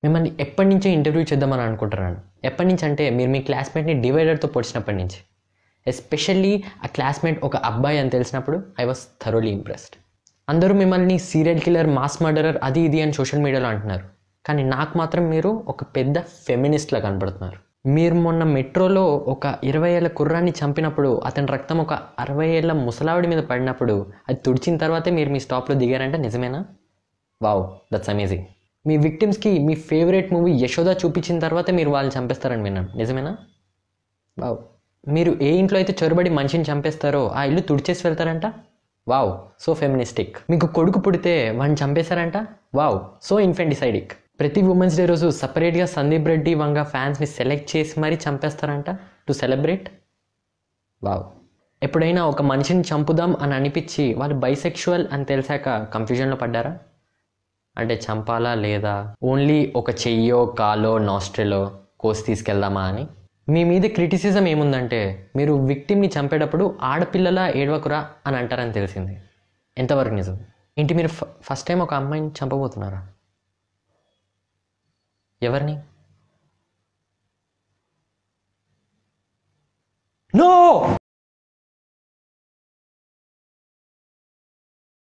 మిమ్మల్ని ఎప్పటి నుంచో ఇంటర్వ్యూ చేద్దామని అనుకుంటున్నాను. ఎప్పటి నుంచి అంటే మీరు మీ క్లాస్మేట్ని డివైడర్తో పొడిచినప్పటి నుంచి. ఎస్పెషల్లీ ఆ క్లాస్మేట్ ఒక అబ్బాయి అని తెలిసినప్పుడు ఐ వాస్ థరోలీ ఇంప్రెస్డ్. అందరూ మిమ్మల్ని సీరియల్ కిల్లర్, మాస్ మర్డరర్, అది ఇది అని సోషల్ మీడియాలో అంటున్నారు. కానీ నాకు మాత్రం మీరు ఒక పెద్ద ఫెమినిస్ట్లా కనపడుతున్నారు. మీరు మొన్న మెట్రోలో ఒక 20 ఏళ్ల కుర్రాన్ని చంపినప్పుడు అతని రక్తం ఒక 60 ఏళ్ల ముసలావిడి మీద పడినప్పుడు అది తుడిచిన తర్వాతే మీరు మీ స్టాప్లో దిగారంటే నిజమేనా? Wow, that's amazing. మీ విక్టిమ్స్కి మీ ఫేవరెట్ మూవీ యశోద చూపించిన తర్వాతే మీరు వాళ్ళని చంపేస్తారని విన్నాను. నిజమేనా? వావ్. మీరు ఏ ఇంట్లో అయితే చొరబడి మనిషిని చంపేస్తారో ఆ ఇల్లు తుడిచేసి వెళ్తారంట. Wow, so feministic. మీకు కొడుకు పుడితే వాడిని చంపేశారంట. Wow, so ఇన్ఫెంటిసైడిక్. ప్రతి ఉమెన్స్ డే రోజు సపరేట్గా సందీప్ రెడ్డి వంగ ఫ్యాన్స్ని సెలెక్ట్ చేసి మరీ చంపేస్తారంట టు సెలబ్రేట్. వావ్. ఎప్పుడైనా ఒక మనిషిని చంపుదాం అని అనిపించి వాళ్ళు బైసెక్షువల్ అని తెలిసాక కన్ఫ్యూజన్లో పడ్డారా? అంటే చంపాలా లేదా, ఓన్లీ ఒక చెయ్యో కాలో నాస్ట్రిలో కోసి తీసుకెళ్దామా అని. మీ మీద క్రిటిసిజం ఏముందంటే మీరు విక్టిమ్ని చంపేటప్పుడు ఆడపిల్లలా ఏడవకురా అని అంటారని తెలిసింది. ఎంతవరకు నిజం? ఏంటి మీరు ఫస్ట్ టైం ఒక అమ్మాయిని చంపబోతున్నారా? ఎవరిని? నో.